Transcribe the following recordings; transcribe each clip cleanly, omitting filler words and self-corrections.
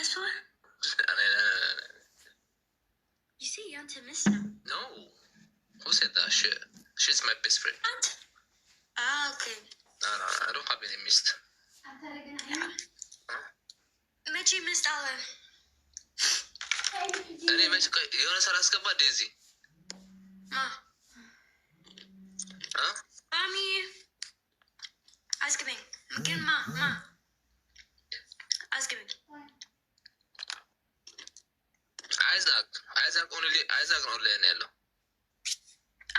Aswa? You say you want to miss him? No. Who said that shit? She's my best friend. What? Ah, okay. No, I don't have any missed. Yeah. Huh? Mechi missed Alan. Any Mechi, you want to ask about Daisy? Ma. Huh? Mommy. Ask me. Again, Ma. Ask me. Isaac only Nello.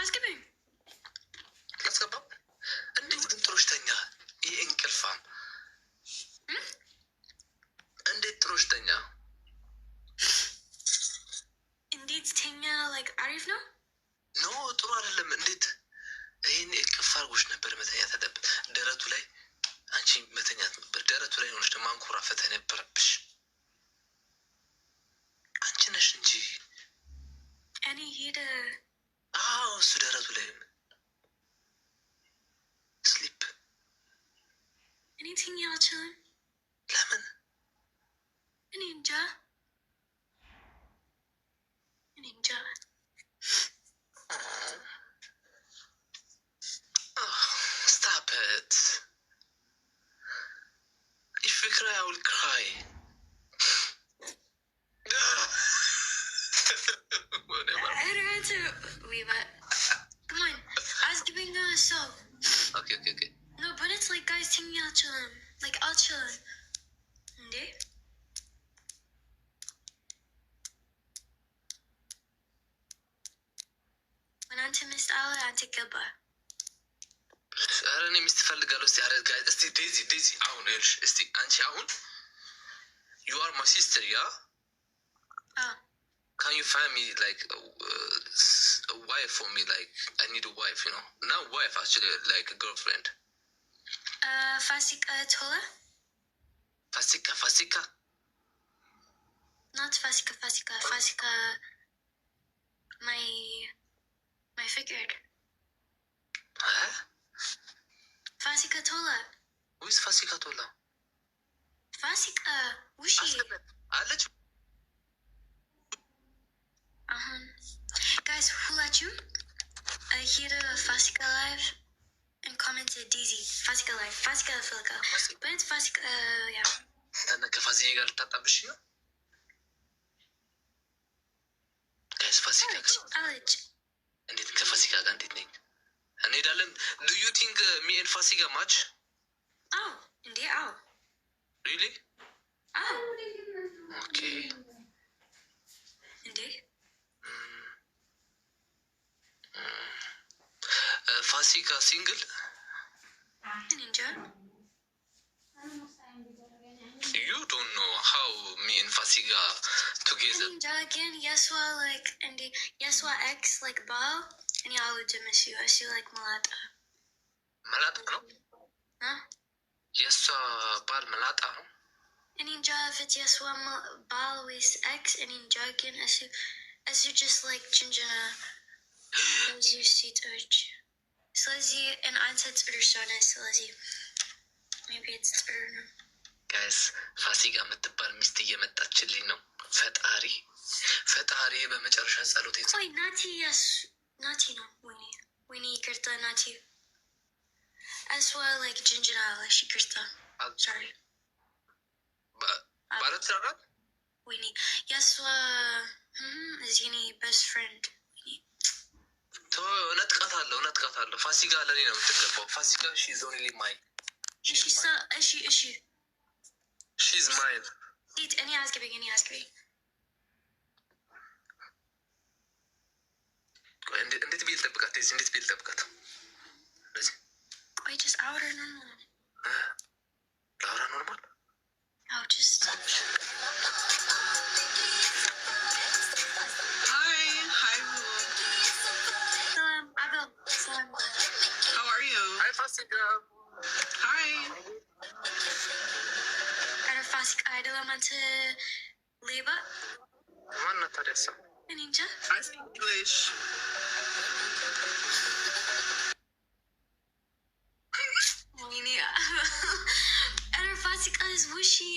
Ask me. Let's go. And they didn't trust Tanya. He ain't kill fam. And they trust Tanya. Indeed, Tanya, like, Arif, no? No, to አይደለም እንዴት ይሄን ከፋር ጎሽ ነበር መተኛት አለበት ደረቱ ላይ አንቺ መተኛት ነበር ደረቱ ላይ ሆነሽ ደግሞ አንኮራፈተ ነበረብሽ አንቺ ነሽ እንጂ እኔ ሄደ እሱ ደረቱ ላይ ስሊፕ anything else ለምን እኔ እንጃ Stop it. If we cry, I will cry. I don't want to leave it. Come on. I was giving a soap. Okay. No, but it's like, guys, take me out chillin'. Like, I'll chillin'. Okay? When I'm to Miss Ala, I'm to Gilba. ኧረ እኔ ሚስት እፈልጋለሁ እስቲ አረ ጋይ እስቲ ዴዚ አሁን እሺ እስቲ አንቺ አሁን you are my sister yeah can you find me like a wife for me like I need a wife you know not wife actually like a girlfriend Fasika Tola Fasika not Fasika my figured Fasika Tola. Who is Fasika Tola? Fasika, who's she? I'll let you. Guys, who let you? Here Fasika live and commented Daisy. Fasika live. Fasika Filika. But it's Fasika, yeah. And the Fasika got Tatabishio? Guys, Fasika. Alex. And it's Fasika Gandhi. And do you think me and Fasika match? Oh, indeed, oh. Really? Oh. Okay. Indeed. Fasika single? Ninja. You don't know how me and Fasika together. Ninja again, Yeswa like, and Yeswa X like Bao. And yeah, I would miss you. I see like Malata. Malata, no? Huh? Yes, Bar Malata, no? And in Java, it's Yeswa Bao is X, and in Jargon, as you just like Jinjana, as you see Urge. Slazzy, and I said Ursona, Slazzy. Maybe it's Urna. Guys, Fasika Metabar Misty Yemetachili, no? Fetari, በመጨረሻ ጸሎት Wait, Nati, yes. Nati, no. Winnie, Kirta, Nati. As well, like, Jinjana, like, she Kirta. Sorry. Barat Sarat? Winnie. Yes, Zini, best friend. Winnie. So, ነጥቃታለሁ ፋሲካ ለኔ ነው የምትገባው ፋሲካ she's only mine she's mine any ask me እንዴት ቢል ጠብቃት እንደዚህ ቆይ just outer normal ላውራ ኖርማል I'll just Hi Abel how are you Hi Fasika Hi Ana Fasika I don't want to leave it ማን ታደሰ Ninja I speak English Ana Fasika is wishy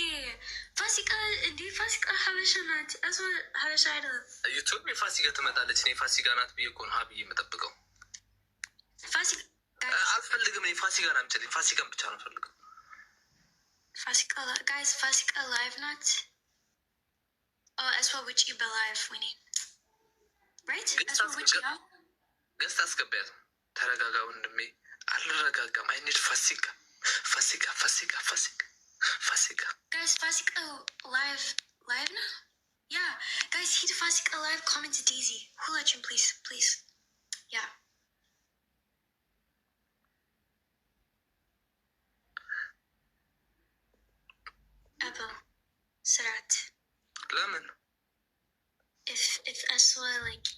ፋሲካ እንዴ ፋሲካ ሀበሻ ናት። እሱ ሀበሻ አይደለም። ዩቱብ የፋሲካ ትመጣለች። እኔ ፋሲካ ናት ብዬ እኮ ነው ሀብዬ የምጠብቀው። ፋሲካ አልፈልግም። እኔ ፋሲካ ናት ምችል ፋሲካን ብቻ ነው ፈልገው። ፋሲካ ጋይስ ፋሲካ ላይቭ ናት። እስዋ ውጪ በላይቭ ወይኔ ራይት እስዋ ውጪ ገስት አስገቢያት። ተረጋጋ ወንድሜ። አልረጋጋም። አይኔድ ፋሲካ ፋሲካ ፋሲካ ፋሲካ ፋሲካ guys ፋሲካ live now yeah guys hit ፋሲካ live comment Daisy ሁላችሁም please yeah Apple ስራት ለምን if aswa like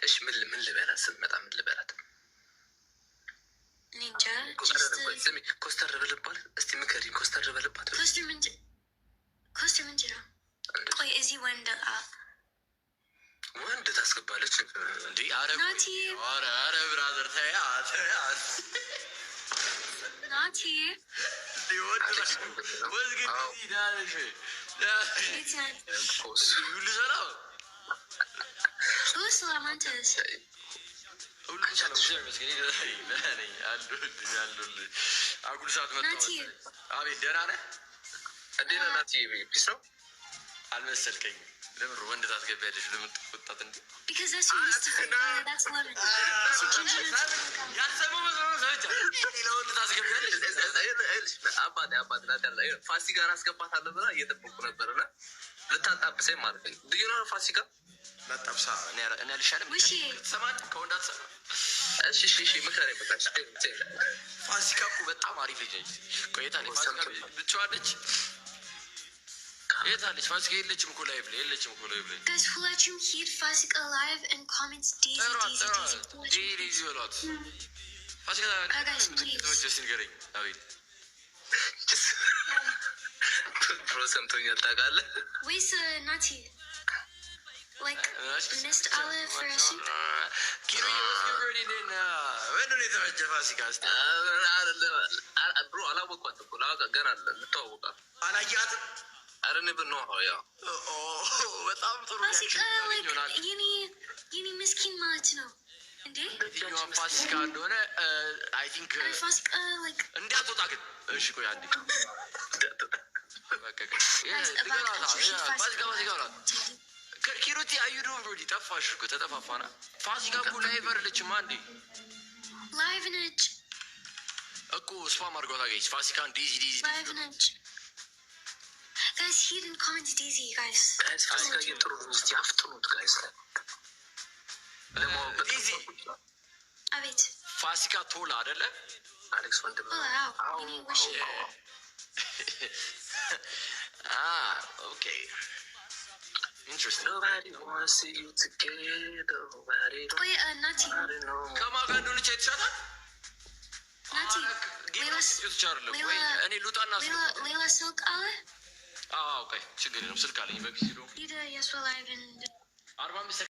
እሺ ምን ልበላት ስትመጣ ምን ልበላት ኒንጃ ኮስተር በልባል። እስቲ ምከሪ። ኮስተር በልባት። ኮስተር ምንጭ ነው። ቆይ እዚህ ወንድ ታስገባለች እንዲ አረ ብራዘር ተያ ናቲ ሰላማንተስ አጉል ሰዓት መጣ። አቤት ደህና ነህ? እንዴት ነህ ናቲ? ፒስ ነው አልመሰልከኝም። ለምን ወንድ ታስገቢያለሽ? ለምን ትቆጣት እንዴ? ፋሲካን አስገባታለሁ ብላ እየጠበቁ ነበርና ልታጣብሰኝ ማለት ነው። ድዩና ፋሲካ ላጣብሳ እኔ አልሻለም። ሰማን ከወንዳት ሰማ። እሺ ምክር ይመጣች። ፋሲካ እኮ በጣም አሪፍ ልጅ ነች። ቆይታ ነው ፋሲካ ብቻዋለች። የታለች ፋሲካ? የለችም እኮ ላይቭ ላይ guys ሁላችሁም ሂድ ፋሲካ live and comment Daisy በሏት። ፋሲካ ተወጀስ ንገረኝ። አቤት ፕሮ ሰምቶኛል ታውቃለህ ወይስ ናቲ like missed olive for a soup ብሮ አላወኳት እኮ ገና ልተዋወቃል አላያትም። አረን ብነው ያ በጣም ጥሩ የኔ ምስኪን ማለት ነው እንዴ ፋሲካ እንደሆነ አይ ቲንክ ፋሲካ like እንዳትወጣ ግን እሺ ቆይ አንዴ ኪሩቲ አዩዶ ብሮዲ ጠፋሽ እኮ ተጠፋፋና። ፋሲካ እኮ ላይቭ አይደለችም አንዴ ላይቭ ነች እኮ ስፓም አድርጓት አገኘች። ፋሲካን ዲዚ ላይቭ ነች guys hit and comment Daisy guys ፋሲካ የጥሩ እስቲ አፍጥኑት guys ዲዚ አቤት ፋሲካ ቶላ አይደለ አሌክስ ወንድም okay interesting nobody wants to see you together wait Nati ከማን ጋር እንደሆነ ቻይተሻታ Nati እኔ ሉጣና ሌላ ስልክ አለ ኦኬ ችግር የለም ስልክ አለኝ በጊዜ ነው ሂደ የሷ ላይቭ 45